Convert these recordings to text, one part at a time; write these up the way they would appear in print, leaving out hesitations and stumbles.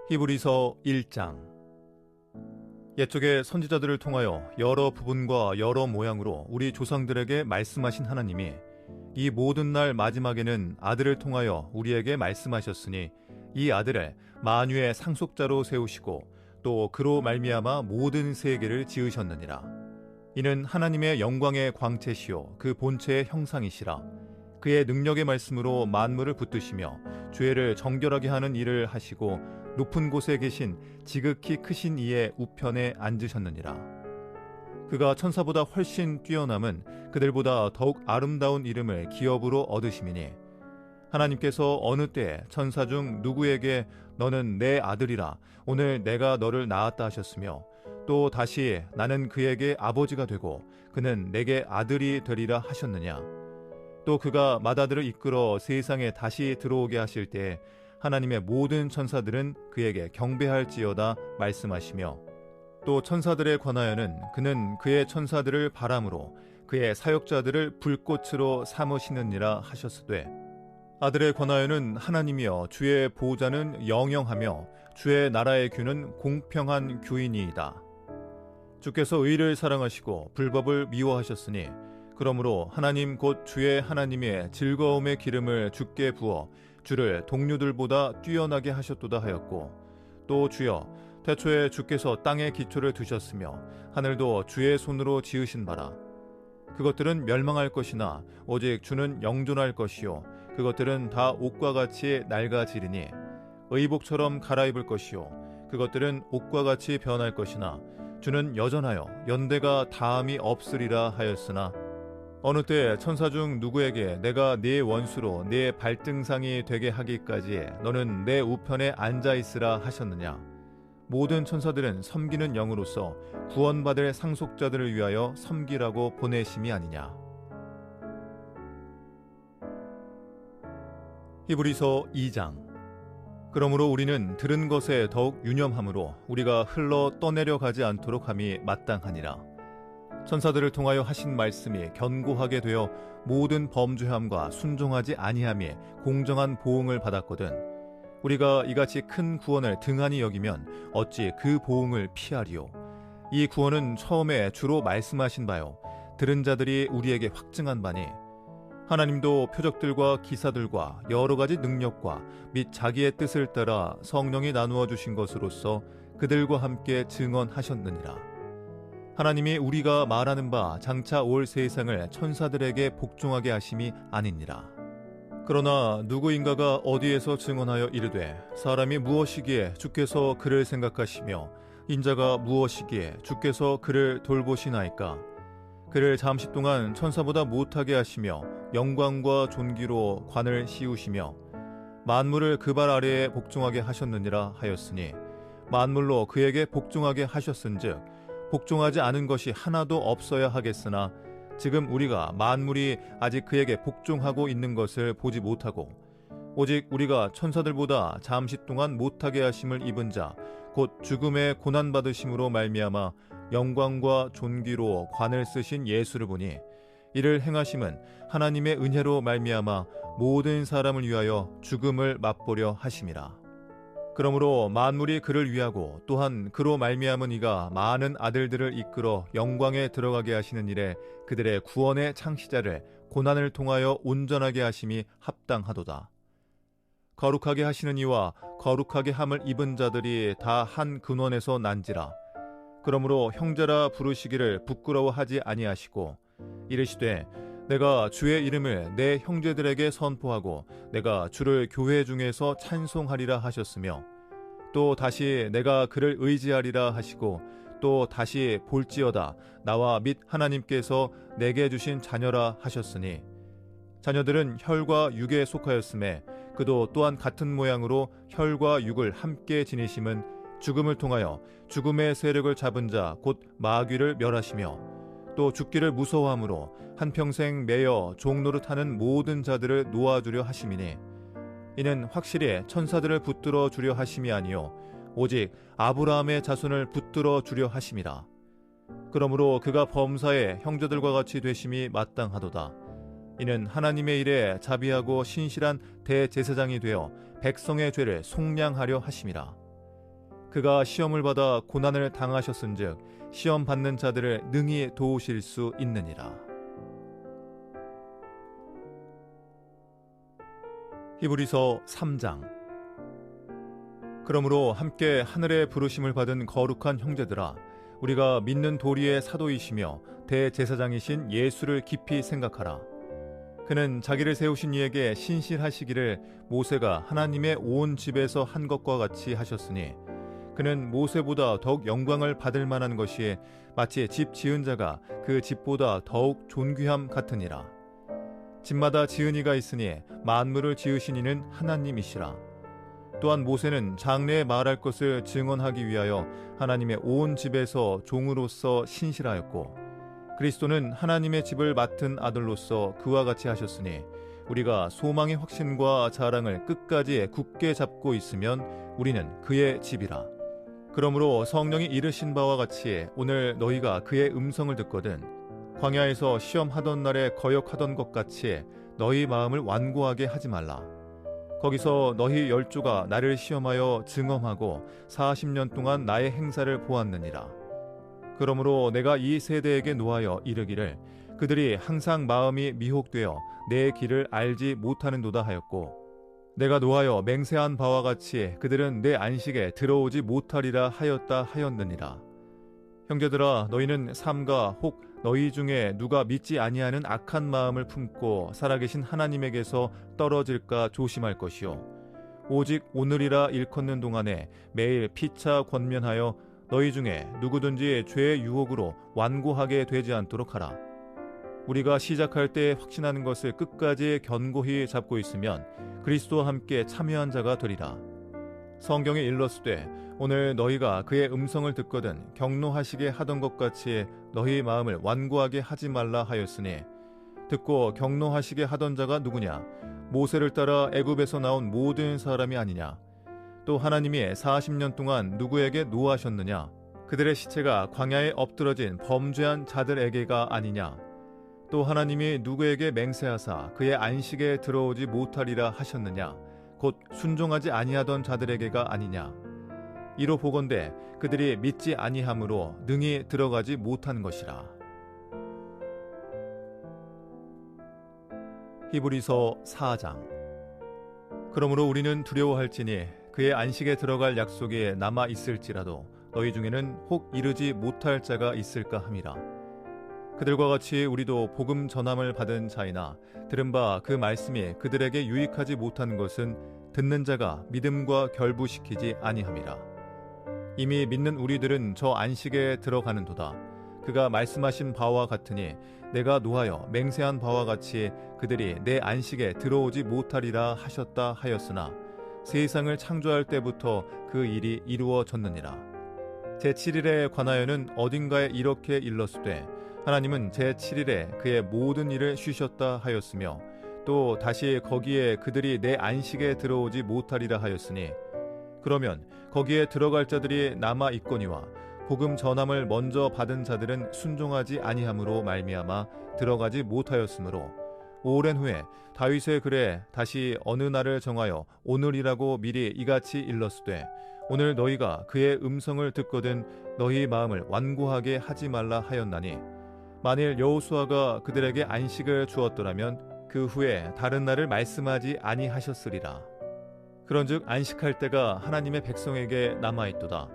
히브리서 1장. 옛적의 선지자들을 통하여 여러 부분과 여러 모양으로 우리 조상들에게 말씀하신 하나님이 이 모든 날 마지막에는 아들을 통하여 우리에게 말씀하셨으니 이 아들을 만유의 상속자로 세우시고 또 그로 말미암아 모든 세계를 지으셨느니라. 이는 하나님의 영광의 광채시요 그 본체의 형상이시라. 그의 능력의 말씀으로 만물을 붙드시며 죄를 정결하게 하는 일을 하시고 높은 곳에 계신 지극히 크신 이의 우편에 앉으셨느니라. 그가 천사보다 훨씬 뛰어남은 그들보다 더욱 아름다운 이름을 기업으로 얻으심이니 하나님께서 어느 때에 천사 중 누구에게 너는 내 아들이라 오늘 내가 너를 낳았다 하셨으며 또 다시 나는 그에게 아버지가 되고 그는 내게 아들이 되리라 하셨느냐. 또 그가 맏아들을 이끌어 세상에 다시 들어오게 하실 때에 하나님의 모든 천사들은 그에게 경배할지어다 말씀하시며 또 천사들에 관하여는 그는 그의 천사들을 바람으로 그의 사역자들을 불꽃으로 삼으시느니라 하셨으되 아들에 관하여는 하나님이여 주의 보좌는 영영하며 주의 나라의 규는 공평한 규이니이다. 주께서 의를 사랑하시고 불법을 미워하셨으니 그러므로 하나님 곧 주의 하나님의 즐거움의 기름을 주께 부어 주를 동류들보다 뛰어나게 하셨도다 하였고 또 주여 태초에 주께서 땅에 기초를 두셨으며 하늘도 주의 손으로 지으신 바라. 그것들은 멸망할 것이나 오직 주는 영존할 것이요 그것들은 다 옷과 같이 낡아지리니 의복처럼 갈아입을 것이요 그것들은 옷과 같이 변할 것이나 주는 여전하여 연대가 다함이 없으리라 하였으나 어느 때 천사 중 누구에게 내가 네 원수로 네 발등상이 되게 하기까지 너는 내 우편에 앉아있으라 하셨느냐. 모든 천사들은 섬기는 영으로서 구원받을 상속자들을 위하여 섬기라고 보내심이 아니냐. 히브리서 2장. 그러므로 우리는 들은 것에 더욱 유념함으로 우리가 흘러 떠내려가지 않도록 함이 마땅하니라. 천사들을 통하여 하신 말씀이 견고하게 되어 모든 범죄함과 순종하지 아니함이 공정한 보응을 받았거든 우리가 이같이 큰 구원을 등한히 여기면 어찌 그 보응을 피하리요. 이 구원은 처음에 주로 말씀하신 바요 들은 자들이 우리에게 확증한 바니 하나님도 표적들과 기사들과 여러 가지 능력과 및 자기의 뜻을 따라 성령이 나누어 주신 것으로서 그들과 함께 증언하셨느니라. 하나님이 우리가 말하는 바 장차 올 세상을 천사들에게 복종하게 하심이 아니니라. 그러나 누구인가가 어디에서 증언하여 이르되 사람이 무엇이기에 주께서 그를 생각하시며 인자가 무엇이기에 주께서 그를 돌보시나이까. 그를 잠시 동안 천사보다 못하게 하시며 영광과 존귀로 관을 씌우시며 만물을 그 발 아래에 복종하게 하셨느니라 하였으니 만물로 그에게 복종하게 하셨은즉 복종하지 않은 것이 하나도 없어야 하겠으나 지금 우리가 만물이 아직 그에게 복종하고 있는 것을 보지 못하고 오직 우리가 천사들보다 잠시 동안 못하게 하심을 입은 자 곧 죽음의 고난받으심으로 말미암아 영광과 존귀로 관을 쓰신 예수를 보니 이를 행하심은 하나님의 은혜로 말미암아 모든 사람을 위하여 죽음을 맛보려 하심이라. 그러므로 만물이 그를 위하고 또한 그로 말미암은 이가 많은 아들들을 이끌어 영광에 들어가게 하시는 일에 그들의 구원의 창시자를 고난을 통하여 온전하게 하심이 합당하도다. 거룩하게 하시는 이와 거룩하게 함을 입은 자들이 다 한 근원에서 난지라. 그러므로 형제라 부르시기를 부끄러워하지 아니하시고 이르시되 내가 주의 이름을 내 형제들에게 선포하고 내가 주를 교회 중에서 찬송하리라 하셨으며 또 다시 내가 그를 의지하리라 하시고 또 다시 볼지어다 나와 및 하나님께서 내게 주신 자녀라 하셨으니 자녀들은 혈과 육에 속하였음에 그도 또한 같은 모양으로 혈과 육을 함께 지니심은 죽음을 통하여 죽음의 세력을 잡은 자 곧 마귀를 멸하시며 또 죽기를 무서워함으로 한평생 매여 종노릇하는 모든 자들을 놓아주려 하심이니 이는 확실히 천사들을 붙들어 주려 하심이 아니요 오직 아브라함의 자손을 붙들어 주려 하심이라. 그러므로 그가 범사에 형제들과 같이 되심이 마땅하도다. 이는 하나님의 일에 자비하고 신실한 대제사장이 되어 백성의 죄를 속량하려 하심이라. 그가 시험을 받아 고난을 당하셨은즉 시험 받는 자들을 능히 도우실 수 있느니라. 히브리서 3장. 그러므로 함께 하늘의 부르심을 받은 거룩한 형제들아, 우리가 믿는 도리의 사도이시며 대제사장이신 예수를 깊이 생각하라. 그는 자기를 세우신 이에게 신실하시기를 모세가 하나님의 온 집에서 한 것과 같이 하셨으니, 그는 모세보다 더욱 영광을 받을 만한 것이 마치 집 지은 자가 그 집보다 더욱 존귀함 같으니라. 집마다 지은 이가 있으니 만물을 지으신 이는 하나님이시라. 또한 모세는 장래에 말할 것을 증언하기 위하여 하나님의 온 집에서 종으로서 신실하였고, 그리스도는 하나님의 집을 맡은 아들로서 그와 같이 하셨으니, 우리가 소망의 확신과 자랑을 끝까지 굳게 잡고 있으면 우리는 그의 집이라. 그러므로 성령이 이르신 바와 같이 오늘 너희가 그의 음성을 듣거든 광야에서 시험하던 날에 거역하던 것 같이 너희 마음을 완고하게 하지 말라. 거기서 너희 열조가 나를 시험하여 증언하고 40년 동안 나의 행사를 보았느니라. 그러므로 내가 이 세대에게 노하여 이르기를 그들이 항상 마음이 미혹되어 내 길을 알지 못하는도다 하였고, 내가 노하여 맹세한 바와 같이 그들은 내 안식에 들어오지 못하리라 하였다 하였느니라. 형제들아, 너희는 삼가 혹 너희 중에 누가 믿지 아니하는 악한 마음을 품고 살아계신 하나님에게서 떨어질까 조심할 것이요, 오직 오늘이라 일컫는 동안에 매일 피차 권면하여 너희 중에 누구든지 죄의 유혹으로 완고하게 되지 않도록 하라. 우리가 시작할 때 확신하는 것을 끝까지 견고히 잡고 있으면 그리스도와 함께 참여한 자가 되리라. 성경에 일렀으되 오늘 너희가 그의 음성을 듣거든 경노하시게 하던 것 같이 너희 마음을 완고하게 하지 말라 하였으니, 듣고 경노하시게 하던 자가 누구냐? 모세를 따라 애굽에서 나온 모든 사람이 아니냐? 또 하나님이 40년 동안 누구에게 노하셨느냐? 그들의 시체가 광야에 엎드러진 범죄한 자들에게가 아니냐? 또 하나님이 누구에게 맹세하사 그의 안식에 들어오지 못하리라 하셨느냐? 곧 순종하지 아니하던 자들에게가 아니냐? 이로 보건대 그들이 믿지 아니함으로 능히 들어가지 못한 것이라. 히브리서 4장. 그러므로 우리는 두려워할지니 그의 안식에 들어갈 약속이 남아 있을지라도 너희 중에는 혹 이르지 못할 자가 있을까 함이라. 그들과 같이 우리도 복음 전함을 받은 자이나 들은 바 그 말씀이 그들에게 유익하지 못한 것은 듣는 자가 믿음과 결부시키지 아니함이라. 이미 믿는 우리들은 저 안식에 들어가는도다. 그가 말씀하신 바와 같으니 내가 노하여 맹세한 바와 같이 그들이 내 안식에 들어오지 못하리라 하셨다 하였으나, 세상을 창조할 때부터 그 일이 이루어졌느니라. 제7일에 관하여는 어딘가에 이렇게 일렀으되 하나님은 제7일에 그의 모든 일을 쉬셨다 하였으며, 또 다시 거기에 그들이 내 안식에 들어오지 못하리라 하였으니, 그러면 거기에 들어갈 자들이 남아 있거니와 복음 전함을 먼저 받은 자들은 순종하지 아니함으로 말미암아 들어가지 못하였으므로, 오랜 후에 다윗의 글에 다시 어느 날을 정하여 오늘이라고 미리 이같이 일렀으되, 오늘 너희가 그의 음성을 듣거든 너희 마음을 완고하게 하지 말라 하였나니, 만일 여호수아가 그들에게 안식을 주었더라면 그 후에 다른 날을 말씀하지 아니하셨으리라. 그런즉 안식할 때가 하나님의 백성에게 남아있도다.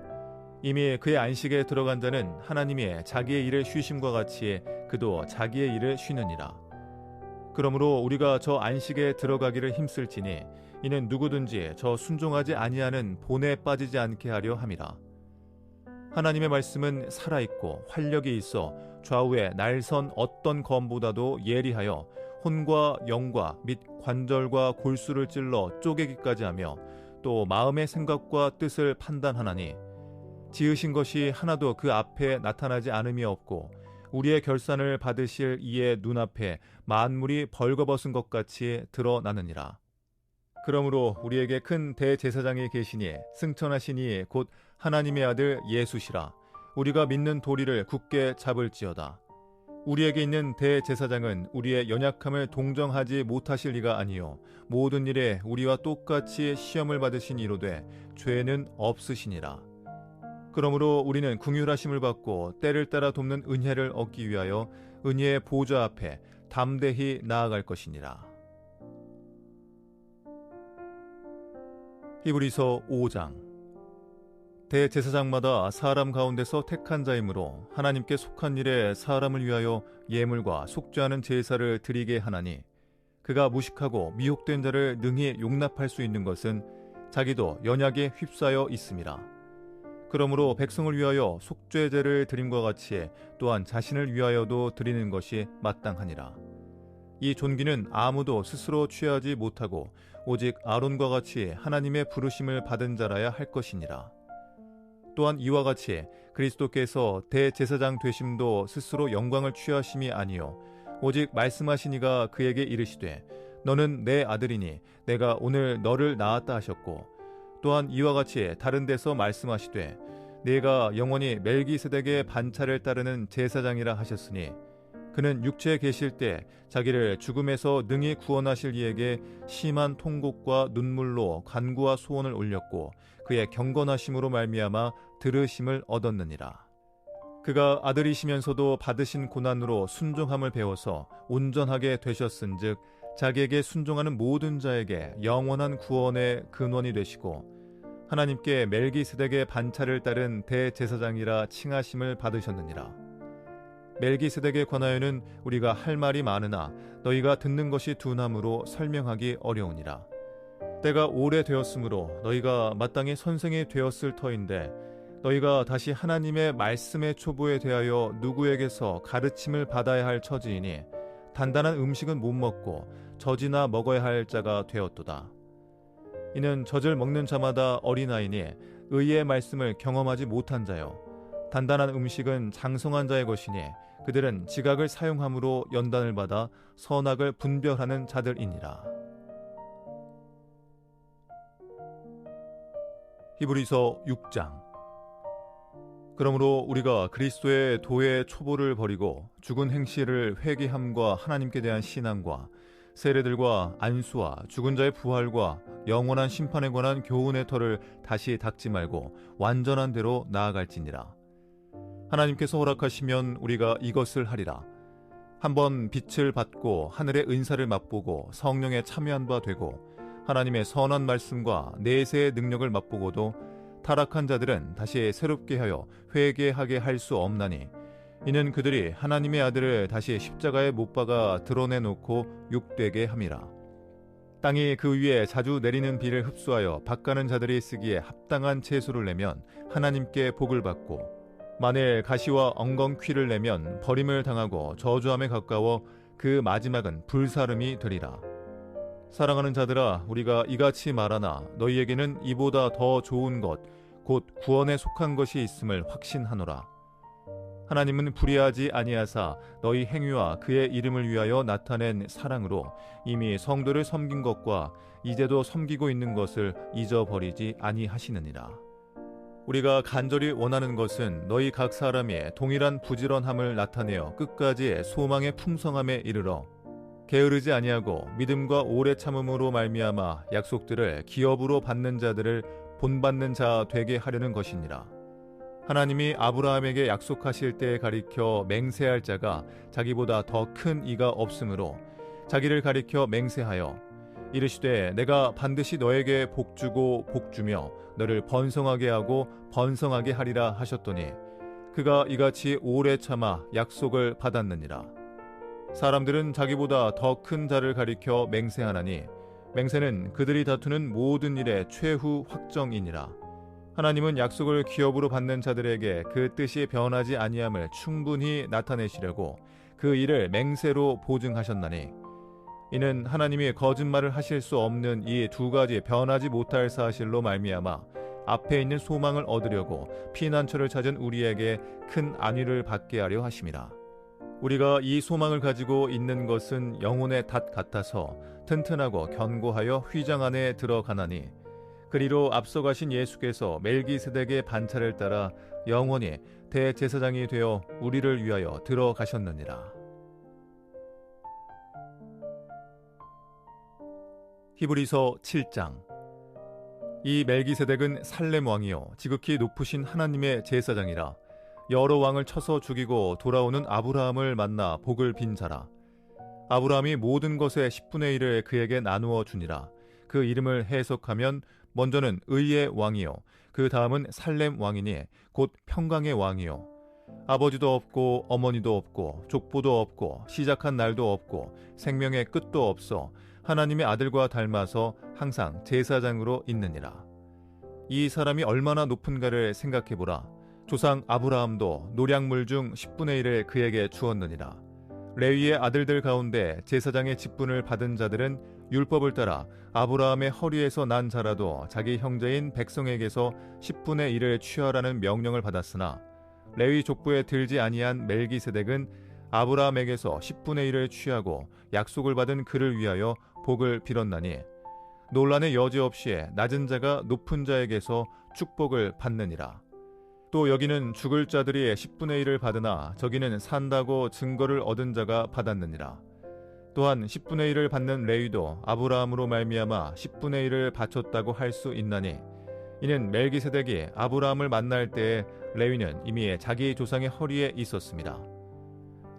이미 그의 안식에 들어간 자는 하나님이 자기의 일을 쉬심과 같이 그도 자기의 일을 쉬느니라. 그러므로 우리가 저 안식에 들어가기를 힘쓸지니 이는 누구든지 저 순종하지 아니하는 본에 빠지지 않게 하려 함이라. 하나님의 말씀은 살아있고 활력이 있어 좌우에 날선 어떤 검보다도 예리하여 혼과 영과 및 관절과 골수를 찔러 쪼개기까지 하며 또 마음의 생각과 뜻을 판단하나니, 지으신 것이 하나도 그 앞에 나타나지 않음이 없고 우리의 결산을 받으실 이의 눈앞에 만물이 벌거벗은 것 같이 드러나느니라. 그러므로 우리에게 큰 대제사장이 계시니 승천하시니 곧 하나님의 아들 예수시라. 우리가 믿는 도리를 굳게 잡을지어다. 우리에게 있는 대제사장은 우리의 연약함을 동정하지 못하실 리가 아니요 모든 일에 우리와 똑같이 시험을 받으신 이로되 죄는 없으시니라. 그러므로 우리는 긍휼하심을 받고 때를 따라 돕는 은혜를 얻기 위하여 은혜의 보좌 앞에 담대히 나아갈 것이니라. 히브리서 5장. 대제사장마다 사람 가운데서 택한 자이므로 하나님께 속한 일에 사람을 위하여 예물과 속죄하는 제사를 드리게 하나니, 그가 무식하고 미혹된 자를 능히 용납할 수 있는 것은 자기도 연약에 휩싸여 있음이라. 그러므로 백성을 위하여 속죄제를 드림과 같이 또한 자신을 위하여도 드리는 것이 마땅하니라. 이 존귀는 아무도 스스로 취하지 못하고 오직 아론과 같이 하나님의 부르심을 받은 자라야 할 것이니라. 또한 이와 같이 그리스도께서 대제사장 되심도 스스로 영광을 취하심이 아니요 오직 말씀하신 이가 그에게 이르시되 너는 내 아들이니 내가 오늘 너를 낳았다 하셨고, 또한 이와 같이 다른 데서 말씀하시되 네가 영원히 멜기세덱의 반차를 따르는 제사장이라 하셨으니, 그는 육체에 계실 때 자기를 죽음에서 능히 구원하실 이에게 심한 통곡과 눈물로 간구와 소원을 올렸고 그의 경건하심으로 말미암아 들으심을 얻었느니라. 그가 아들이시면서도 받으신 고난으로 순종함을 배워서 온전하게 되셨은즉 자기에게 순종하는 모든 자에게 영원한 구원의 근원이 되시고, 하나님께 멜기세덱의 반차를 따른 대제사장이라 칭하심을 받으셨느니라. 멜기세덱에 관하여는 우리가 할 말이 많으나 너희가 듣는 것이 둔함으로 설명하기 어려우니라. 때가 오래되었으므로 너희가 마땅히 선생이 되었을 터인데, 너희가 다시 하나님의 말씀의 초보에 대하여 누구에게서 가르침을 받아야 할 처지이니 단단한 음식은 못 먹고 젖이나 먹어야 할 자가 되었도다. 이는 젖을 먹는 자마다 어린아이니 의의 말씀을 경험하지 못한 자요, 단단한 음식은 장성한 자의 것이니 그들은 지각을 사용함으로 연단을 받아 선악을 분별하는 자들이니라. 히브리서 6장. 그러므로 우리가 그리스도의 도의 초보를 버리고 죽은 행실을 회개함과 하나님께 대한 신앙과 세례들과 안수와 죽은 자의 부활과 영원한 심판에 관한 교훈의 터를 다시 닦지 말고 완전한 대로 나아갈지니라. 하나님께서 허락하시면 우리가 이것을 하리라. 한번 빛을 받고 하늘의 은사를 맛보고 성령에 참여한 바 되고 하나님의 선한 말씀과 내세의 능력을 맛보고도 타락한 자들은 다시 새롭게 하여 회개하게 할 수 없나니, 이는 그들이 하나님의 아들을 다시 십자가에 못 박아 드러내놓고 욕되게 함이라. 땅이 그 위에 자주 내리는 비를 흡수하여 밭가는 자들이 쓰기에 합당한 채소를 내면 하나님께 복을 받고, 만일 가시와 엉겅퀴를 내면 버림을 당하고 저주함에 가까워 그 마지막은 불사름이 되리라. 사랑하는 자들아, 우리가 이같이 말하나 너희에게는 이보다 더 좋은 것 곧 구원에 속한 것이 있음을 확신하노라. 하나님은 불의하지 아니하사 너희 행위와 그의 이름을 위하여 나타낸 사랑으로 이미 성도를 섬긴 것과 이제도 섬기고 있는 것을 잊어버리지 아니하시느니라. 우리가 간절히 원하는 것은 너희 각 사람이 동일한 부지런함을 나타내어 끝까지 소망의 풍성함에 이르러 게으르지 아니하고 믿음과 오래 참음으로 말미암아 약속들을 기업으로 받는 자들을 본받는 자 되게 하려는 것이니라. 하나님이 아브라함에게 약속하실 때에 가리켜 맹세할 자가 자기보다 더 큰 이가 없으므로 자기를 가리켜 맹세하여 이르시되 내가 반드시 너에게 복주고 복주며 너를 번성하게 하고 번성하게 하리라 하셨더니 그가 이같이 오래 참아 약속을 받았느니라. 사람들은 자기보다 더 큰 자를 가리켜 맹세하나니 맹세는 그들이 다투는 모든 일의 최후 확정이니라. 하나님은 약속을 기업으로 받는 자들에게 그 뜻이 변하지 아니함을 충분히 나타내시려고 그 일을 맹세로 보증하셨나니, 이는 하나님이 거짓말을 하실 수 없는 이 두 가지 변하지 못할 사실로 말미암아 앞에 있는 소망을 얻으려고 피난처를 찾은 우리에게 큰 안위를 받게 하려 하심이라. 우리가 이 소망을 가지고 있는 것은 영혼의 닷 같아서 튼튼하고 견고하여 휘장 안에 들어가나니, 그리로 앞서가신 예수께서 멜기세덱의 반차를 따라 영원히 대제사장이 되어 우리를 위하여 들어가셨느니라. 히브리서 7장. 이 멜기세덱은 살렘 왕이요 지극히 높으신 하나님의 제사장이라. 여러 왕을 쳐서 죽이고 돌아오는 아브라함을 만나 복을 빈 자라. 아브라함이 모든 것의 10분의 1을 그에게 나누어 주니라. 그 이름을 해석하면 먼저는 의의 왕이요 그 다음은 살렘 왕이니 곧 평강의 왕이요. 아버지도 없고 어머니도 없고 족보도 없고 시작한 날도 없고 생명의 끝도 없어 하나님의 아들과 닮아서 항상 제사장으로 있느니라. 이 사람이 얼마나 높은가를 생각해보라. 조상 아브라함도 노량물 중 10분의 1을 그에게 주었느니라. 레위의 아들들 가운데 제사장의 직분을 받은 자들은 율법을 따라 아브라함의 허리에서 난 자라도 자기 형제인 백성에게서 10분의 1을 취하라는 명령을 받았으나 레위 족보에 들지 아니한 멜기세덱은 아브라함에게서 10분의 1을 취하고 약속을 받은 그를 위하여 복을 빌었나니 논란의 여지 없이 낮은 자가 높은 자에게서 축복을 받느니라. 또 여기는 죽을 자들이 10분의 1을 받으나 저기는 산다고 증거를 얻은 자가 받았느니라. 또한 10분의 1을 받는 레위도 아브라함으로 말미암아 10분의 1을 바쳤다고 할 수 있나니 이는 멜기세덱이 아브라함을 만날 때에 레위는 이미 자기 조상의 허리에 있었습니다.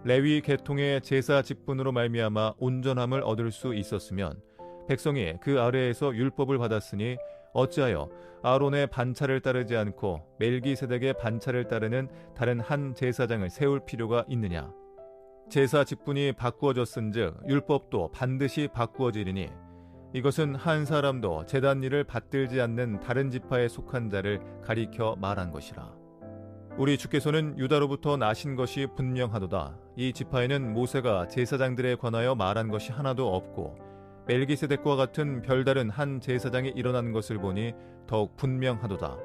레위 계통의 제사 직분으로 말미암아 온전함을 얻을 수 있었으면 백성이 그 아래에서 율법을 받았으니 어찌하여 아론의 반차를 따르지 않고 멜기세덱의 반차를 따르는 다른 한 제사장을 세울 필요가 있느냐. 제사 직분이 바꾸어졌은즉 율법도 반드시 바꾸어지리니 이것은 한 사람도 제단 일을 받들지 않는 다른 지파에 속한 자를 가리켜 말한 것이라. 우리 주께서는 유다로부터 나신 것이 분명하도다. 이 지파에는 모세가 제사장들에 관하여 말한 것이 하나도 없고 멜기세덱과 같은 별다른 한 제사장이 일어난 것을 보니 더욱 분명하도다.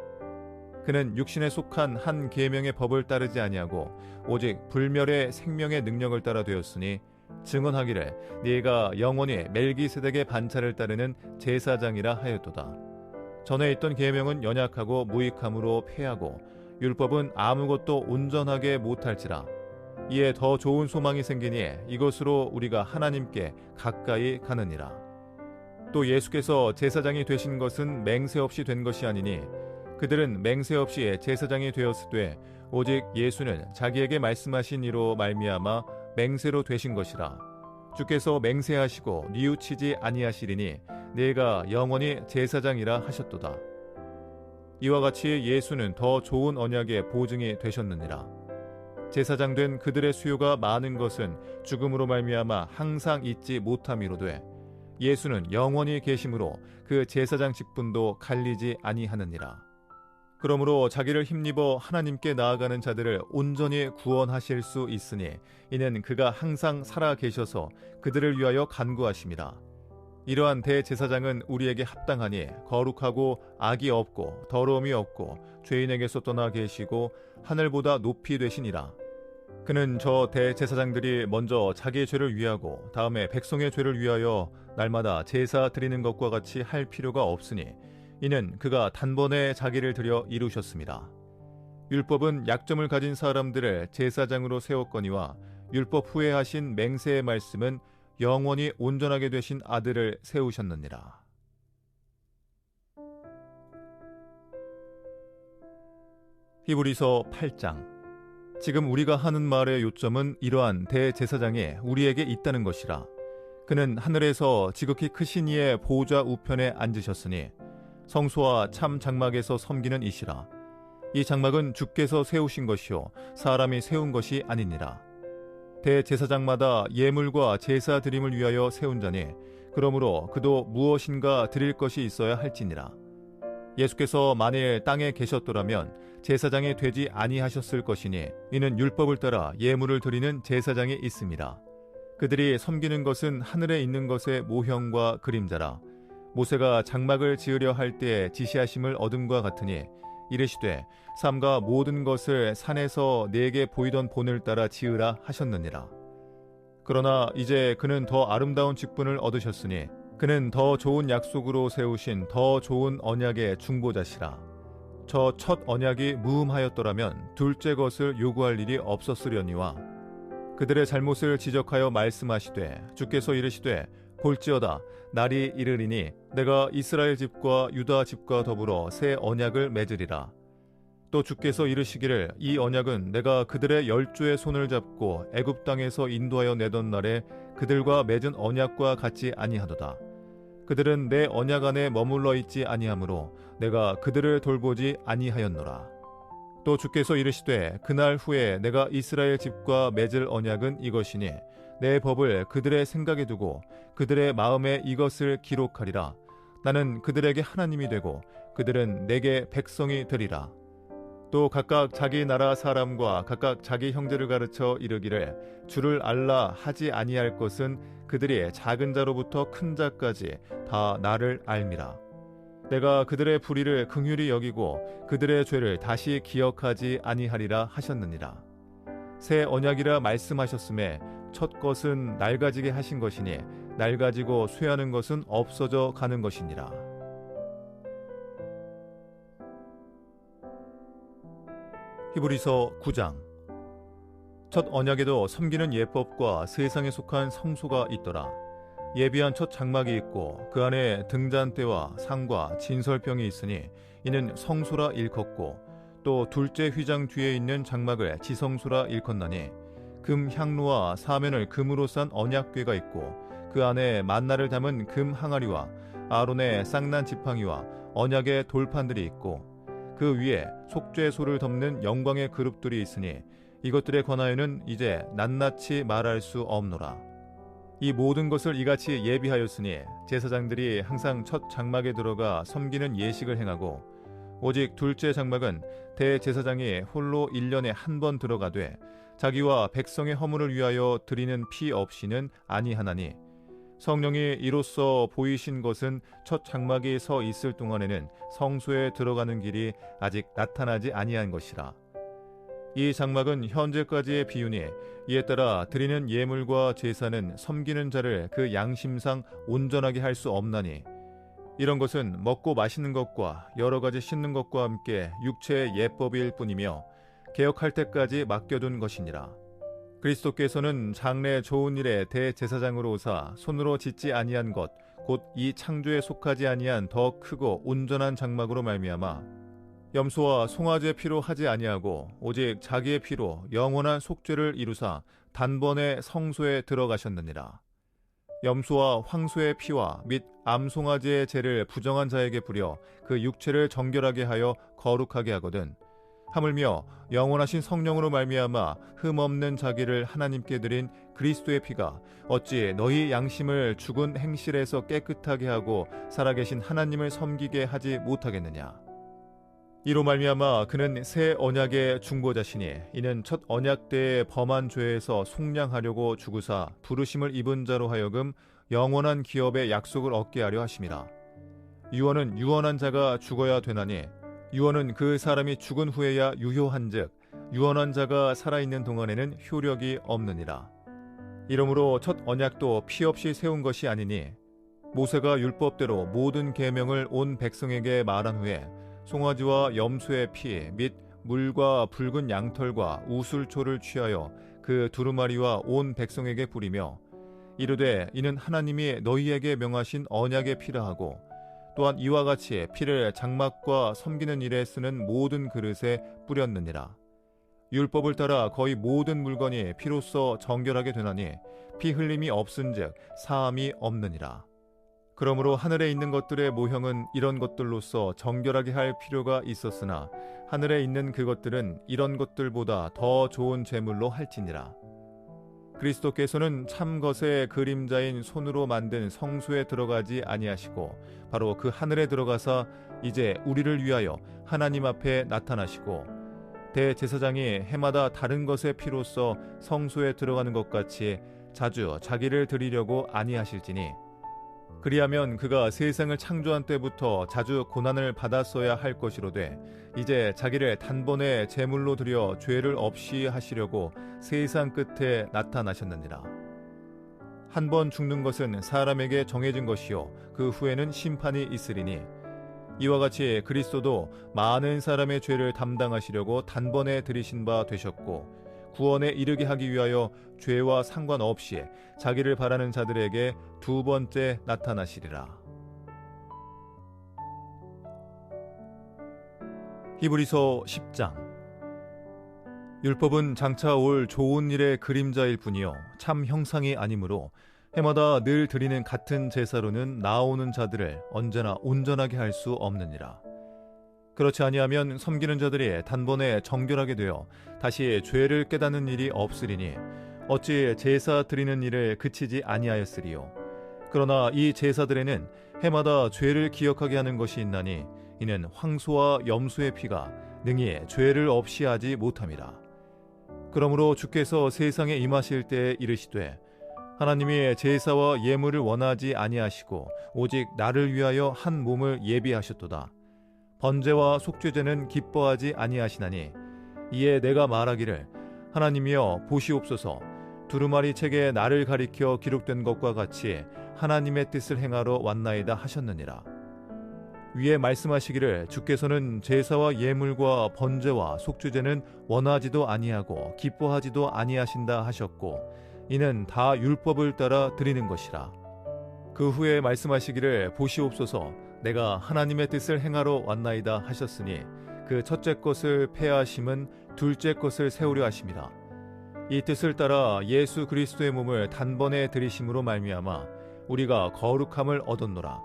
그는 육신에 속한 한 계명의 법을 따르지 아니하고 오직 불멸의 생명의 능력을 따라 되었으니 증언하기를 네가 영원히 멜기세덱의 반차를 따르는 제사장이라 하였도다. 전에 있던 계명은 연약하고 무익함으로 패하고 율법은 아무것도 온전하게 못할지라. 이에 더 좋은 소망이 생기니 이것으로 우리가 하나님께 가까이 가느니라. 또 예수께서 제사장이 되신 것은 맹세 없이 된 것이 아니니 그들은 맹세 없이 제사장이 되었으되 오직 예수는 자기에게 말씀하신 이로 말미암아 맹세로 되신 것이라. 주께서 맹세하시고 뉘우치지 아니하시리니 네가 영원히 제사장이라 하셨도다. 이와 같이 예수는 더 좋은 언약의 보증이 되셨느니라. 제사장 된 그들의 수요가 많은 것은 죽음으로 말미암아 항상 잊지 못함이로되 예수는 영원히 계심으로 그 제사장 직분도 갈리지 아니하느니라. 그러므로 자기를 힘입어 하나님께 나아가는 자들을 온전히 구원하실 수 있으니 이는 그가 항상 살아 계셔서 그들을 위하여 간구하심이라. 이러한 대제사장은 우리에게 합당하니 거룩하고 악이 없고 더러움이 없고 죄인에게서 떠나 계시고 하늘보다 높이 되시니라. 그는 저 대제사장들이 먼저 자기의 죄를 위하고 다음에 백성의 죄를 위하여 날마다 제사 드리는 것과 같이 할 필요가 없으니 이는 그가 단번에 자기를 들여 이루셨습니다. 율법은 약점을 가진 사람들을 제사장으로 세웠거니와 율법 후에 하신 맹세의 말씀은 영원히 온전하게 되신 아들을 세우셨느니라. 히브리서 8장. 지금 우리가 하는 말의 요점은 이러한 대제사장이 우리에게 있다는 것이라. 그는 하늘에서 지극히 크신 이의 보좌 우편에 앉으셨으니 성소와 참 장막에서 섬기는 이시라. 이 장막은 주께서 세우신 것이요 사람이 세운 것이 아니니라. 대제사장마다 예물과 제사 드림을 위하여 세운 자니 그러므로 그도 무엇인가 드릴 것이 있어야 할지니라. 예수께서 만일 땅에 계셨더라면 제사장이 되지 아니하셨을 것이니 이는 율법을 따라 예물을 드리는 제사장이 있습니다. 그들이 섬기는 것은 하늘에 있는 것의 모형과 그림자라. 모세가 장막을 지으려 할 때에 지시하심을 얻음과 같으니 이르시되 삼가 모든 것을 산에서 내게 보이던 본을 따라 지으라 하셨느니라. 그러나 이제 그는 더 아름다운 직분을 얻으셨으니 그는 더 좋은 약속으로 세우신 더 좋은 언약의 중보자시라. 저 첫 언약이 무음하였더라면 둘째 것을 요구할 일이 없었으려니와 그들의 잘못을 지적하여 말씀하시되 주께서 이르시되 볼지어다 날이 이르리니 내가 이스라엘 집과 유다 집과 더불어 새 언약을 맺으리라. 또 주께서 이르시기를 이 언약은 내가 그들의 열조의 손을 잡고 애굽 땅에서 인도하여 내던 날에 그들과 맺은 언약과 같지 아니하도다. 그들은 내 언약 안에 머물러 있지 아니하므로 내가 그들을 돌보지 아니하였노라. 또 주께서 이르시되 그날 후에 내가 이스라엘 집과 맺을 언약은 이것이니 내 법을 그들의 생각에 두고 그들의 마음에 이것을 기록하리라. 나는 그들에게 하나님이 되고 그들은 내게 백성이 되리라. 또 각각 자기 나라 사람과 각각 자기 형제를 가르쳐 이르기를 주를 알라 하지 아니할 것은 그들이 작은 자로부터 큰 자까지 다 나를 알미라. 내가 그들의 불의를 긍휼히 여기고 그들의 죄를 다시 기억하지 아니하리라 하셨느니라. 새 언약이라 말씀하셨음에 첫 것은 낡아지게 하신 것이니 낡아지고 쇠하는 것은 없어져 가는 것이니라. 히브리서 9장. 첫 언약에도 섬기는 예법과 세상에 속한 성소가 있더라. 예비한 첫 장막이 있고 그 안에 등잔대와 상과 진설병이 있으니 이는 성소라 일컫고, 또 둘째 휘장 뒤에 있는 장막을 지성소라 일컫나니 금 향로와 사면을 금으로 싼 언약궤가 있고 그 안에 만나를 담은 금 항아리와 아론의 쌍난 지팡이와 언약의 돌판들이 있고 그 위에 속죄소를 덮는 영광의 그룹들이 있으니 이것들에 관하여는 이제 낱낱이 말할 수 없노라. 이 모든 것을 이같이 예비하였으니 제사장들이 항상 첫 장막에 들어가 섬기는 예식을 행하고, 오직 둘째 장막은 대제사장이 홀로 1년에 한 번 들어가되 자기와 백성의 허물을 위하여 드리는 피 없이는 아니하나니, 성령이 이로써 보이신 것은 첫 장막이 서 있을 동안에는 성소에 들어가는 길이 아직 나타나지 아니한 것이라. 이 장막은 현재까지의 비유니 이에 따라 드리는 예물과 제사는 섬기는 자를 그 양심상 온전하게 할 수 없나니, 이런 것은 먹고 마시는 것과 여러 가지 씻는 것과 함께 육체의 예법일 뿐이며 개혁할 때까지 맡겨둔 것이니라. 그리스도께서는 장래 좋은 일에 대제사장으로 오사 손으로 짓지 아니한 것 곧 이 창조에 속하지 아니한 더 크고 온전한 장막으로 말미암아 염소와 송아지의 피로 하지 아니하고 오직 자기의 피로 영원한 속죄를 이루사 단번에 성소에 들어가셨느니라. 염소와 황소의 피와 및 암송아지의 죄를 부정한 자에게 부려 그 육체를 정결하게 하여 거룩하게 하거든, 하물며 영원하신 성령으로 말미암아 흠없는 자기를 하나님께 드린 그리스도의 피가 어찌 너희 양심을 죽은 행실에서 깨끗하게 하고 살아계신 하나님을 섬기게 하지 못하겠느냐. 이로 말미암아 그는 새 언약의 중보자시니 이는 첫 언약 때의 범한 죄에서 속량하려고 죽으사 부르심을 입은 자로 하여금 영원한 기업의 약속을 얻게 하려 하심이라. 유언은 유언한 자가 죽어야 되나니 유언은 그 사람이 죽은 후에야 유효한즉 유언한 자가 살아있는 동안에는 효력이 없느니라. 이러므로 첫 언약도 피 없이 세운 것이 아니니 모세가 율법대로 모든 계명을 온 백성에게 말한 후에 송아지와 염소의 피 및 물과 붉은 양털과 우슬초를 취하여 그 두루마리와 온 백성에게 뿌리며 이르되 이는 하나님이 너희에게 명하신 언약의 피라 하고, 또한 이와 같이 피를 장막과 섬기는 일에 쓰는 모든 그릇에 뿌렸느니라. 율법을 따라 거의 모든 물건이 피로써 정결하게 되나니 피 흘림이 없은즉 사함이 없느니라. 그러므로 하늘에 있는 것들의 모형은 이런 것들로서 정결하게 할 필요가 있었으나 하늘에 있는 그것들은 이런 것들보다 더 좋은 제물로 할지니라. 그리스도께서는 참 것의 그림자인 손으로 만든 성소에 들어가지 아니하시고 바로 그 하늘에 들어가사 이제 우리를 위하여 하나님 앞에 나타나시고, 대제사장이 해마다 다른 것의 피로써 성소에 들어가는 것 같이 자주 자기를 드리려고 아니하실지니, 그리하면 그가 세상을 창조한 때부터 자주 고난을 받았어야 할 것이로되 이제 자기를 단번에 제물로 드려 죄를 없이 하시려고 세상 끝에 나타나셨느니라. 한 번 죽는 것은 사람에게 정해진 것이요 그 후에는 심판이 있으리니, 이와 같이 그리스도도 많은 사람의 죄를 담당하시려고 단번에 들이신 바 되셨고 구원에 이르게 하기 위하여 죄와 상관없이 자기를 바라는 자들에게 두 번째 나타나시리라. 히브리서 10장. 율법은 장차 올 좋은 일의 그림자일 뿐이요 참 형상이 아니므로 해마다 늘 드리는 같은 제사로는 나아오는 자들을 언제나 온전하게 할 수 없느니라. 그렇지 아니하면 섬기는 자들이 단번에 정결하게 되어 다시 죄를 깨닫는 일이 없으리니 어찌 제사 드리는 일을 그치지 아니하였으리요. 그러나 이 제사들에는 해마다 죄를 기억하게 하는 것이 있나니 이는 황소와 염소의 피가 능히 죄를 없이 하지 못함이라. 그러므로 주께서 세상에 임하실 때에 이르시되 하나님이 제사와 예물을 원하지 아니하시고 오직 나를 위하여 한 몸을 예비하셨도다. 번제와 속죄제는 기뻐하지 아니하시나니 이에 내가 말하기를 하나님이여 보시옵소서. 두루마리 책에 나를 가리켜 기록된 것과 같이 하나님의 뜻을 행하러 왔나이다 하셨느니라. 위에 말씀하시기를 주께서는 제사와 예물과 번제와 속죄제는 원하지도 아니하고 기뻐하지도 아니하신다 하셨고 이는 다 율법을 따라 드리는 것이라. 그 후에 말씀하시기를 보시옵소서. 내가 하나님의 뜻을 행하러 왔나이다 하셨으니 그 첫째 것을 폐하심은 둘째 것을 세우려 하심이라. 이 뜻을 따라 예수 그리스도의 몸을 단번에 들이심으로 말미암아 우리가 거룩함을 얻었노라.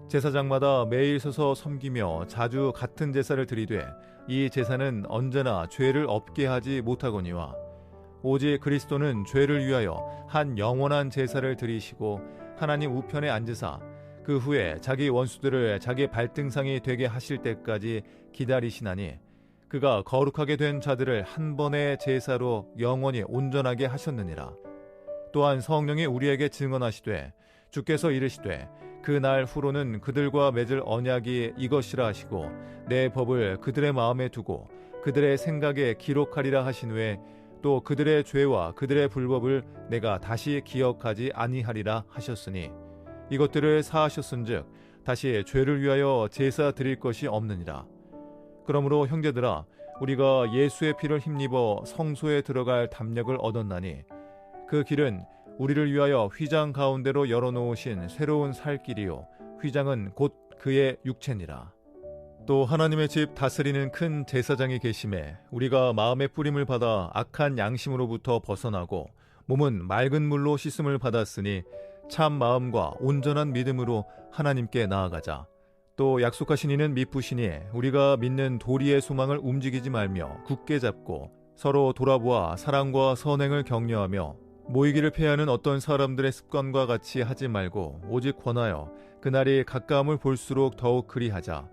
제사장마다 매일 서서 섬기며 자주 같은 제사를 드리되 이 제사는 언제나 죄를 없게 하지 못하거니와 오직 그리스도는 죄를 위하여 한 영원한 제사를 드리시고 하나님 우편에 앉으사 그 후에 자기 원수들을 자기 발등상이 되게 하실 때까지 기다리시나니 그가 거룩하게 된 자들을 한 번의 제사로 영원히 온전하게 하셨느니라. 또한 성령이 우리에게 증언하시되 주께서 이르시되 그 날 후로는 그들과 맺을 언약이 이것이라 하시고 내 법을 그들의 마음에 두고 그들의 생각에 기록하리라 하신 후에 또 그들의 죄와 그들의 불법을 내가 다시 기억하지 아니하리라 하셨으니 이것들을 사하셨은즉 다시 죄를 위하여 제사 드릴 것이 없느니라. 그러므로 형제들아 우리가 예수의 피를 힘입어 성소에 들어갈 담력을 얻었나니 그 길은 우리를 위하여 휘장 가운데로 열어놓으신 새로운 살 길이요 휘장은 곧 그의 육체니라. 또 하나님의 집 다스리는 큰 제사장이 계심에 우리가 마음의 뿌림을 받아 악한 양심으로부터 벗어나고 몸은 맑은 물로 씻음을 받았으니 참 마음과 온전한 믿음으로 하나님께 나아가자. 또 약속하신 이는 미쁘시니 우리가 믿는 도리의 소망을 움직이지 말며 굳게 잡고 서로 돌아보아 사랑과 선행을 격려하며 모이기를 패하는 어떤 사람들의 습관과 같이 하지 말고 오직 권하여 그날이 가까움을 볼수록 더욱 그리하자.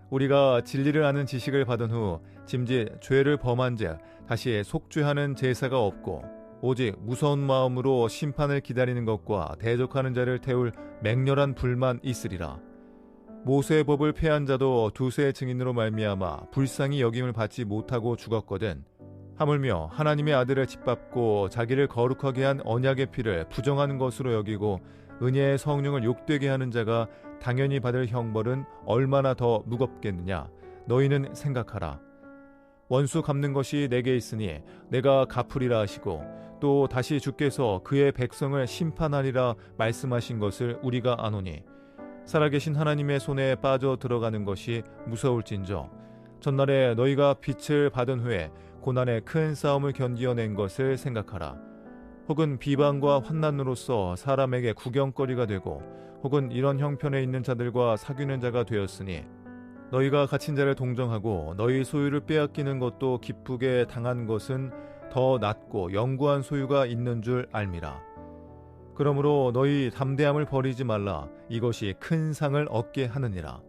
우리가 진리를 아는 지식을 받은 후 짐짓 죄를 범한즉 다시 속죄하는 제사가 없고 오직 무서운 마음으로 심판을 기다리는 것과 대적하는 자를 태울 맹렬한 불만 있으리라. 모세의 법을 폐한 자도 두세 증인으로 말미암아 불쌍히 여김을 받지 못하고 죽었거든. 하물며 하나님의 아들을 짓밟고 자기를 거룩하게 한 언약의 피를 부정하는 것으로 여기고 은혜의 성령을 욕되게 하는 자가 당연히 받을 형벌은 얼마나 더 무겁겠느냐. 너희는 생각하라. 원수 갚는 것이 내게 있으니 내가 갚으리라 하시고 또 다시 주께서 그의 백성을 심판하리라 말씀하신 것을 우리가 아노니 살아계신 하나님의 손에 빠져 들어가는 것이 무서울진저 전날에 너희가 빛을 받은 후에 고난의 큰 싸움을 견디어낸 것을 생각하라. 혹은 비방과 환난으로서 사람에게 구경거리가 되고 혹은 이런 형편에 있는 자들과 사귀는 자가 되었으니 너희가 갇힌 자를 동정하고 너희 소유를 빼앗기는 것도 기쁘게 당한 것은 더 낫고 영구한 소유가 있는 줄 알미라. 그러므로 너희 담대함을 버리지 말라. 이것이 큰 상을 얻게 하느니라.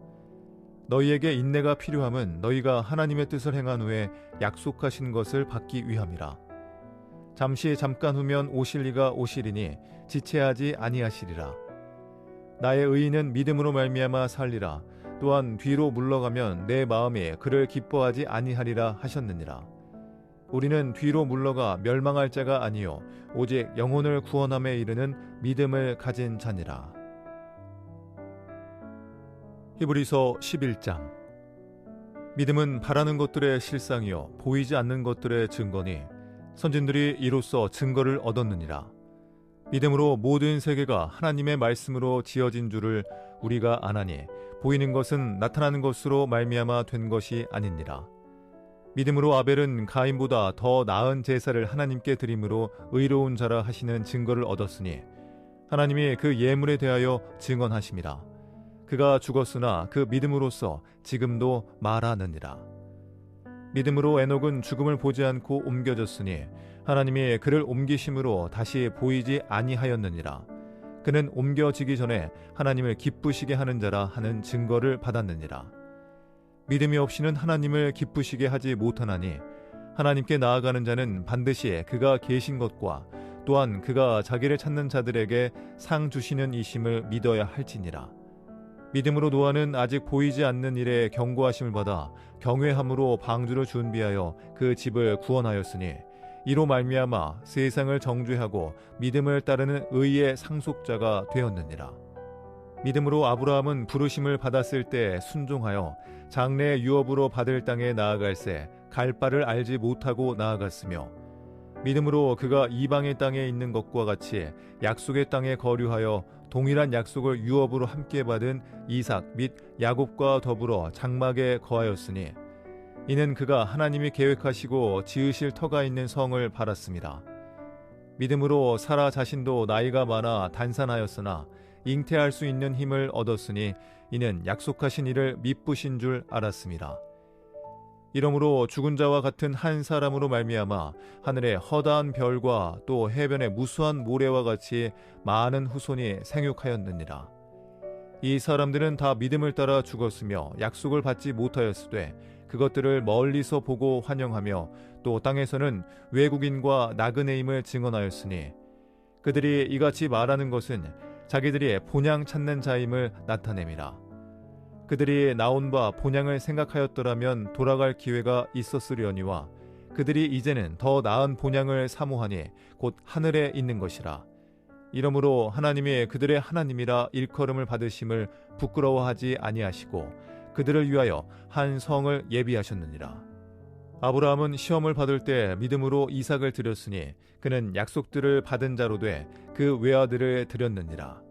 너희에게 인내가 필요함은 너희가 하나님의 뜻을 행한 후에 약속하신 것을 받기 위함이라. 잠깐 후면 오실 이가 오시리니 지체하지 아니하시리라. 나의 의인은 믿음으로 말미암아 살리라. 또한 뒤로 물러가면 내 마음이 그를 기뻐하지 아니하리라 하셨느니라. 우리는 뒤로 물러가 멸망할 자가 아니요 오직 영혼을 구원함에 이르는 믿음을 가진 자니라. 히브리서 11장. 믿음은 바라는 것들의 실상이요 보이지 않는 것들의 증거니 선진들이 이로써 증거를 얻었느니라. 믿음으로 모든 세계가 하나님의 말씀으로 지어진 줄을 우리가 아나니 보이는 것은 나타나는 것으로 말미암아 된 것이 아니니라. 믿음으로 아벨은 가인보다 더 나은 제사를 하나님께 드림으로 의로운 자라 하시는 증거를 얻었으니 하나님이 그 예물에 대하여 증언하심이라. 그가 죽었으나 그 믿음으로써 지금도 말하느니라. 믿음으로 에녹은 죽음을 보지 않고 옮겨졌으니 하나님이 그를 옮기심으로 다시 보이지 아니하였느니라. 그는 옮겨지기 전에 하나님을 기쁘시게 하는 자라 하는 증거를 받았느니라. 믿음이 없이는 하나님을 기쁘시게 하지 못하나니 하나님께 나아가는 자는 반드시 그가 계신 것과 또한 그가 자기를 찾는 자들에게 상 주시는 이심을 믿어야 할지니라. 믿음으로 노아는 아직 보이지 않는 일에 경고하심을 받아 경외함으로 방주를 준비하여 그 집을 구원하였으니 이로 말미암아 세상을 정죄하고 믿음을 따르는 의의 상속자가 되었느니라. 믿음으로 아브라함은 부르심을 받았을 때 순종하여 장래 유업으로 받을 땅에 나아갈새 갈 바를 알지 못하고 나아갔으며 믿음으로 그가 이방의 땅에 있는 것과 같이 약속의 땅에 거류하여 동일한 약속을 유업으로 함께 받은 이삭 및 야곱과 더불어 장막에 거하였으니 이는 그가 하나님이 계획하시고 지으실 터가 있는 성을 바랐습니다. 믿음으로 사라 자신도 나이가 많아 단산하였으나 잉태할 수 있는 힘을 얻었으니 이는 약속하신 이를 미쁘신 줄 알았습니다. 이러므로 죽은 자와 같은 한 사람으로 말미암아 하늘의 허다한 별과 또 해변의 무수한 모래와 같이 많은 후손이 생육하였느니라. 이 사람들은 다 믿음을 따라 죽었으며 약속을 받지 못하였으되 그것들을 멀리서 보고 환영하며 또 땅에서는 외국인과 나그네임을 증언하였으니 그들이 이같이 말하는 것은 자기들이 본향 찾는 자임을 나타냄이라. 그들이 나온 바 본향을 생각하였더라면 돌아갈 기회가 있었으려니와 그들이 이제는 더 나은 본향을 사모하니 곧 하늘에 있는 것이라. 이러므로 하나님이 그들의 하나님이라 일컬음을 받으심을 부끄러워하지 아니하시고 그들을 위하여 한 성을 예비하셨느니라. 아브라함은 시험을 받을 때 믿음으로 이삭을 드렸으니 그는 약속들을 받은 자로 돼 그 외아들을 드렸느니라.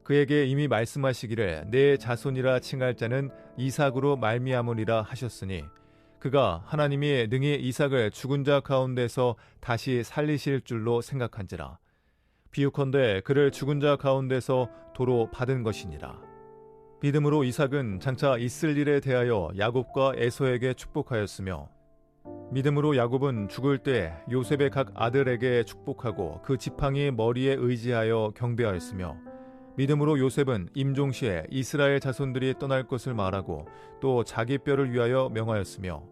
그에게 이미 말씀하시기를 내 자손이라 칭할 자는 이삭으로 말미암으리라 하셨으니 그가 하나님이 능히 이삭을 죽은 자 가운데서 다시 살리실 줄로 생각한지라. 비유컨대 그를 죽은 자 가운데서 도로 받은 것이니라. 믿음으로 이삭은 장차 있을 일에 대하여 야곱과 에서에게 축복하였으며 믿음으로 야곱은 죽을 때 요셉의 각 아들에게 축복하고 그 지팡이 머리에 의지하여 경배하였으며 믿음으로 요셉은 임종시에 이스라엘 자손들이 떠날 것을 말하고 또 자기 뼈를 위하여 명하였으며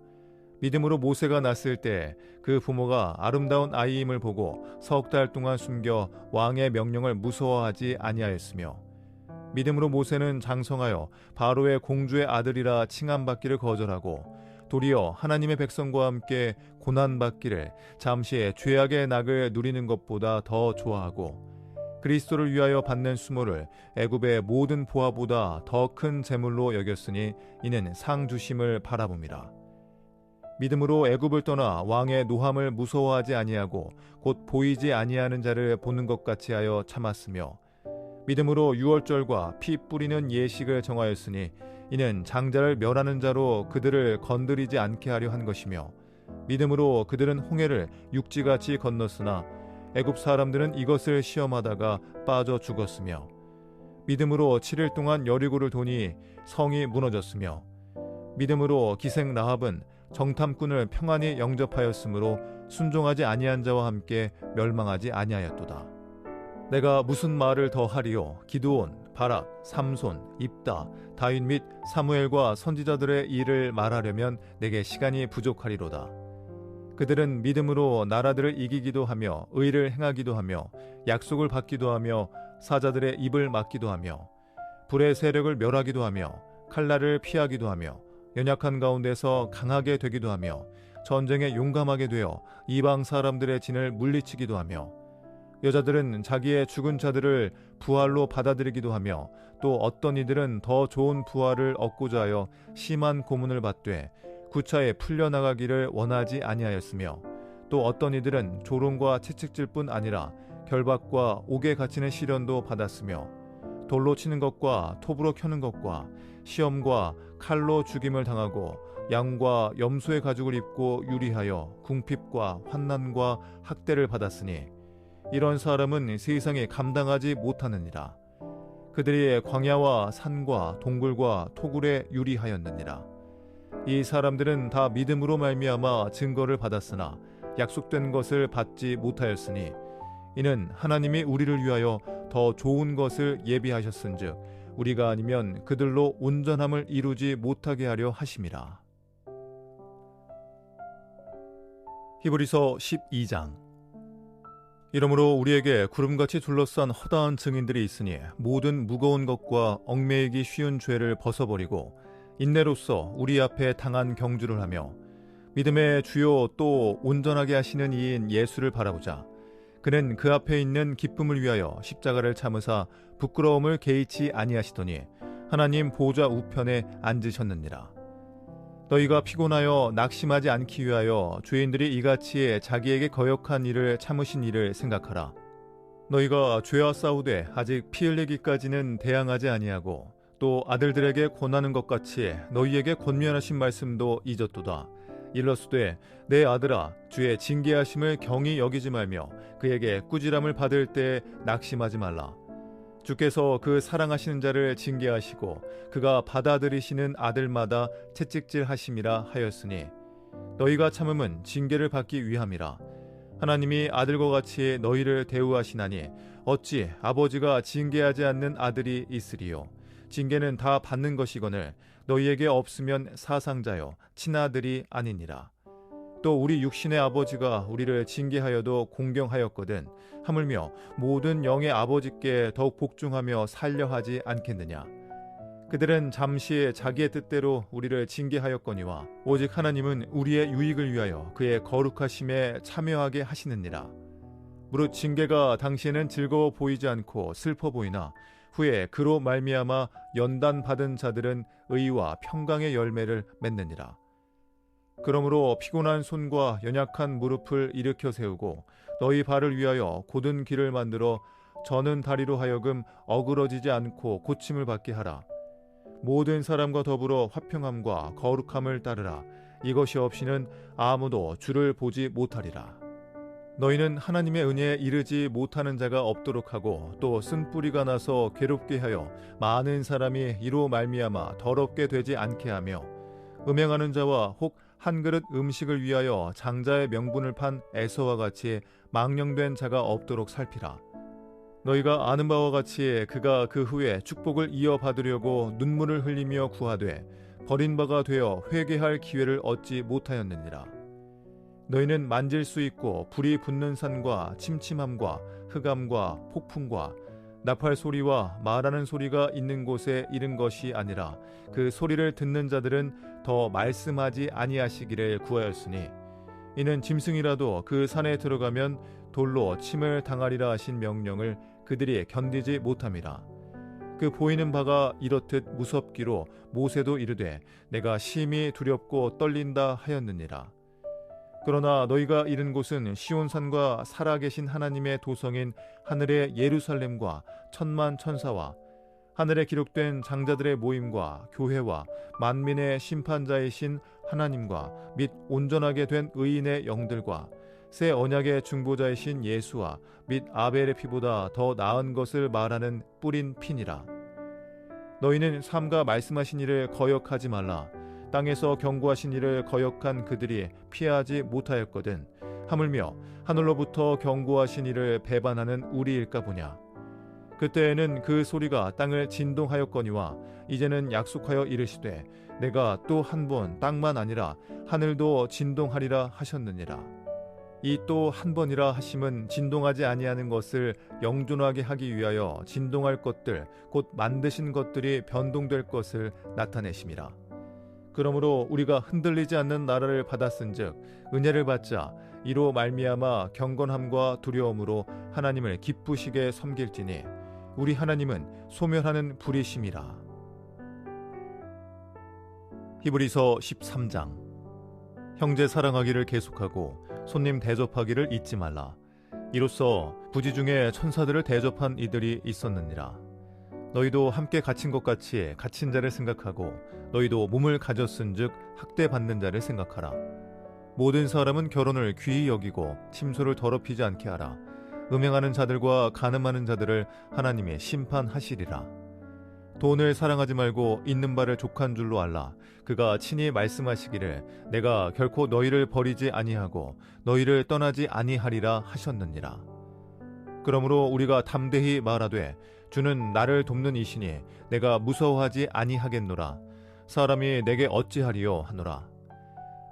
믿음으로 모세가 났을 때 그 부모가 아름다운 아이임을 보고 석 달 동안 숨겨 왕의 명령을 무서워하지 아니하였으며 믿음으로 모세는 장성하여 바로의 공주의 아들이라 칭함받기를 거절하고 도리어 하나님의 백성과 함께 고난받기를 잠시 죄악의 낙을 누리는 것보다 더 좋아하고 그리스도를 위하여 받는 수모를 애굽의 모든 보화보다 더 큰 재물로 여겼으니 이는 상 주심을 바라봅니다. 믿음으로 애굽을 떠나 왕의 노함을 무서워하지 아니하고 곧 보이지 아니하는 자를 보는 것 같이 하여 참았으며 믿음으로 유월절과 피 뿌리는 예식을 정하였으니 이는 장자를 멸하는 자로 그들을 건드리지 않게 하려 한 것이며 믿음으로 그들은 홍해를 육지같이 건넜으나 애굽 사람들은 이것을 시험하다가 빠져 죽었으며 믿음으로 7일 동안 여리고를 도니 성이 무너졌으며 믿음으로 기생 라합은 정탐꾼을 평안히 영접하였으므로 순종하지 아니한 자와 함께 멸망하지 아니하였도다. 내가 무슨 말을 더 하리요? 기드온, 바락, 삼손, 입다, 다윗 및 사무엘과 선지자들의 일을 말하려면 내게 시간이 부족하리로다. 그들은 믿음으로 나라들을 이기기도 하며 의를 행하기도 하며 약속을 받기도 하며 사자들의 입을 막기도 하며 불의 세력을 멸하기도 하며 칼날을 피하기도 하며 연약한 가운데서 강하게 되기도 하며 전쟁에 용감하게 되어 이방 사람들의 진을 물리치기도 하며 여자들은 자기의 죽은 자들을 부활로 받아들이기도 하며 또 어떤 이들은 더 좋은 부활을 얻고자 하여 심한 고문을 받되 구차에 풀려나가기를 원하지 아니하였으며 또 어떤 이들은 조롱과 채찍질뿐 아니라 결박과 옥에 갇히는 시련도 받았으며 돌로 치는 것과 톱으로 켜는 것과 시험과 칼로 죽임을 당하고 양과 염소의 가죽을 입고 유리하여 궁핍과 환난과 학대를 받았으니 이런 사람은 세상에 감당하지 못하느니라. 그들이 광야와 산과 동굴과 토굴에 유리하였느니라. 이 사람들은 다 믿음으로 말미암아 증거를 받았으나 약속된 것을 받지 못하였으니 이는 하나님이 우리를 위하여 더 좋은 것을 예비하셨은즉 우리가 아니면 그들로 온전함을 이루지 못하게 하려 하심이라. 히브리서 12장. 이러므로 우리에게 구름같이 둘러싼 허다한 증인들이 있으니 모든 무거운 것과 얽매이기 쉬운 죄를 벗어버리고 인내로써 우리 앞에 당한 경주를 하며 믿음의 주요 또 온전하게 하시는 이인 예수를 바라보자. 그는 그 앞에 있는 기쁨을 위하여 십자가를 참으사 부끄러움을 개의치 아니하시더니 하나님 보좌 우편에 앉으셨느니라. 너희가 피곤하여 낙심하지 않기 위하여 죄인들이 이같이 자기에게 거역한 일을 참으신 일을 생각하라. 너희가 죄와 싸우되 아직 피 흘리기까지는 대항하지 아니하고 또 아들들에게 권하는 것 같이 너희에게 권면하신 말씀도 잊었도다. 일러스되 내 아들아 주의 징계하심을 경히 여기지 말며 그에게 꾸지람을 받을 때 낙심하지 말라. 주께서 그 사랑하시는 자를 징계하시고 그가 받아들이시는 아들마다 채찍질하심이라 하였으니 너희가 참음은 징계를 받기 위함이라. 하나님이 아들과 같이 너희를 대우하시나니 어찌 아버지가 징계하지 않는 아들이 있으리요. 징계는 다 받는 것이거늘 너희에게 없으면 사상자요 친아들이 아니니라. 또 우리 육신의 아버지가 우리를 징계하여도 공경하였거든 하물며 모든 영의 아버지께 더욱 복종하며 살려 하지 않겠느냐. 그들은 잠시 자기의 뜻대로 우리를 징계하였거니와 오직 하나님은 우리의 유익을 위하여 그의 거룩하심에 참여하게 하시느니라. 무릇 징계가 당시에는 즐거워 보이지 않고 슬퍼 보이나 후에 그로 말미암아 연단 받은 자들은 의와 평강의 열매를 맺느니라. 그러므로 피곤한 손과 연약한 무릎을 일으켜 세우고 너희 발을 위하여 곧은 길을 만들어 저는 다리로 하여금 어그러지지 않고 고침을 받게 하라. 모든 사람과 더불어 화평함과 거룩함을 따르라. 이것이 없이는 아무도 주를 보지 못하리라. 너희는 하나님의 은혜에 이르지 못하는 자가 없도록 하고 또 쓴뿌리가 나서 괴롭게 하여 많은 사람이 이로 말미암아 더럽게 되지 않게 하며 음행하는 자와 혹 한 그릇 음식을 위하여 장자의 명분을 판 에서와 같이 망령된 자가 없도록 살피라. 너희가 아는 바와 같이 그가 그 후에 축복을 이어받으려고 눈물을 흘리며 구하되 버린 바가 되어 회개할 기회를 얻지 못하였느니라. 너희는 만질 수 있고 불이 붙는 산과 침침함과 흑암과 폭풍과 나팔 소리와 말하는 소리가 있는 곳에 이른 것이 아니라 그 소리를 듣는 자들은 더 말씀하지 아니하시기를 구하였으니 이는 짐승이라도 그 산에 들어가면 돌로 침을 당하리라 하신 명령을 그들이 견디지 못함이라. 그 보이는 바가 이렇듯 무섭기로 모세도 이르되 내가 심히 두렵고 떨린다 하였느니라. 그러나 너희가 이른 곳은 시온산과 살아계신 하나님의 도성인 하늘의 예루살렘과 천만 천사와 하늘에 기록된 장자들의 모임과 교회와 만민의 심판자이신 하나님과 및 온전하게 된 의인의 영들과 새 언약의 중보자이신 예수와 및 아벨의 피보다 더 나은 것을 말하는 뿌린 피니라. 너희는 삼가 말씀하신 일을 거역하지 말라. 땅에서 경고하신 일을 거역한 그들이 피하지 못하였거든 하물며 하늘로부터 경고하신 일을 배반하는 우리일까 보냐. 그때에는 그 소리가 땅을 진동하였거니와 이제는 약속하여 이르시되 내가 또 한 번 땅만 아니라 하늘도 진동하리라 하셨느니라. 이 또 한 번이라 하심은 진동하지 아니하는 것을 영존하게 하기 위하여 진동할 것들 곧 만드신 것들이 변동될 것을 나타내심이라. 그러므로 우리가 흔들리지 않는 나라를 받았은즉 은혜를 받자 이로 말미암아 경건함과 두려움으로 하나님을 기쁘시게 섬길지니 우리 하나님은 소멸하는 불이심이라. 히브리서 13장. 형제 사랑하기를 계속하고 손님 대접하기를 잊지 말라. 이로써 부지 중에 천사들을 대접한 이들이 있었느니라. 너희도 함께 갇힌 것 같이 갇힌 자를 생각하고 너희도 몸을 가졌은즉 학대받는 자를 생각하라. 모든 사람은 결혼을 귀히 여기고 침소를 더럽히지 않게 하라. 음행하는 자들과 간음하는 자들을 하나님이 심판하시리라. 돈을 사랑하지 말고 있는 바를 족한 줄로 알라. 그가 친히 말씀하시기를 내가 결코 너희를 버리지 아니하고 너희를 떠나지 아니하리라 하셨느니라. 그러므로 우리가 담대히 말하되 주는 나를 돕는 이시니 내가 무서워하지 아니하겠노라. 사람이 내게 어찌하리요 하노라.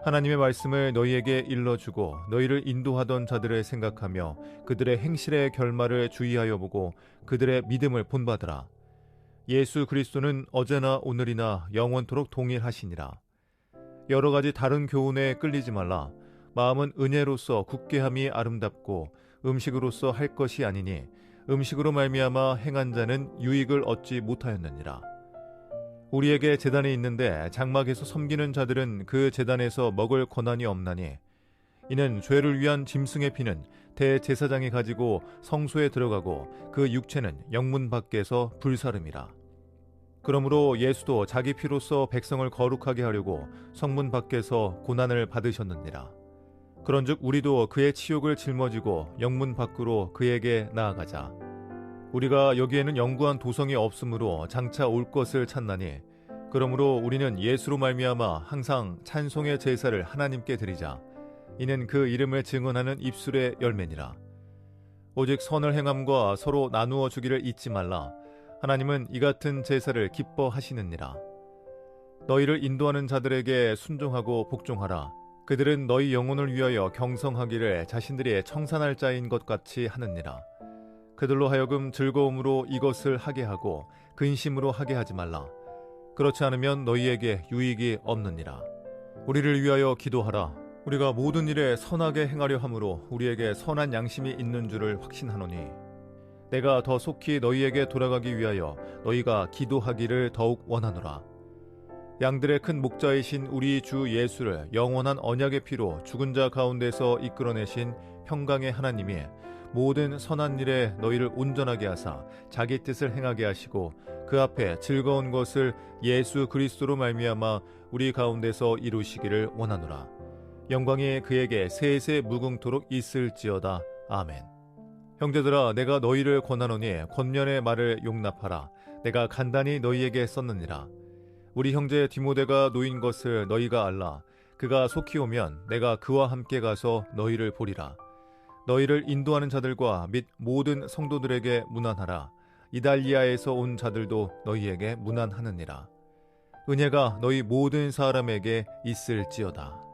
하나님의 말씀을 너희에게 일러주고 너희를 인도하던 자들을 생각하며 그들의 행실의 결말을 주의하여 보고 그들의 믿음을 본받으라. 예수 그리스도는 어제나 오늘이나 영원토록 동일하시니라. 여러 가지 다른 교훈에 끌리지 말라. 마음은 은혜로서 굳게 함이 아름답고 음식으로서 할 것이 아니니 음식으로 말미암아 행한 자는 유익을 얻지 못하였느니라. 우리에게 제단이 있는데 장막에서 섬기는 자들은 그 제단에서 먹을 권한이 없나니 이는 죄를 위한 짐승의 피는 대제사장이 가지고 성소에 들어가고 그 육체는 영문 밖에서 불사름이라. 그러므로 예수도 자기 피로써 백성을 거룩하게 하려고 성문 밖에서 고난을 받으셨느니라. 그런즉 우리도 그의 치욕을 짊어지고 영문 밖으로 그에게 나아가자. 우리가 여기에는 영구한 도성이 없으므로 장차 올 것을 찾나니 그러므로 우리는 예수로 말미암아 항상 찬송의 제사를 하나님께 드리자. 이는 그 이름을 증언하는 입술의 열매니라. 오직 선을 행함과 서로 나누어 주기를 잊지 말라. 하나님은 이 같은 제사를 기뻐하시느니라. 너희를 인도하는 자들에게 순종하고 복종하라. 그들은 너희 영혼을 위하여 경성하기를 자신들이 청산할 자인 것 같이 하느니라. 그들로 하여금 즐거움으로 이것을 하게 하고 근심으로 하게 하지 말라. 그렇지 않으면 너희에게 유익이 없느니라. 우리를 위하여 기도하라. 우리가 모든 일에 선하게 행하려 함으로 우리에게 선한 양심이 있는 줄을 확신하노니 내가 더 속히 너희에게 돌아가기 위하여 너희가 기도하기를 더욱 원하노라. 양들의 큰 목자이신 우리 주 예수를 영원한 언약의 피로 죽은 자 가운데서 이끌어내신 평강의 하나님이 모든 선한 일에 너희를 온전하게 하사 자기 뜻을 행하게 하시고 그 앞에 즐거운 것을 예수 그리스도로 말미암아 우리 가운데서 이루시기를 원하노라. 영광이 그에게 세세 무궁토록 있을지어다. 아멘. 형제들아, 내가 너희를 권하노니 권면의 말을 용납하라. 내가 간단히 너희에게 썼느니라. 우리 형제 디모데가 놓인 것을 너희가 알라. 그가 속히 오면 내가 그와 함께 가서 너희를 보리라. 너희를 인도하는 자들과 및 모든 성도들에게 문안하라. 이달리아에서 온 자들도 너희에게 문안하느니라. 은혜가 너희 모든 사람에게 있을지어다.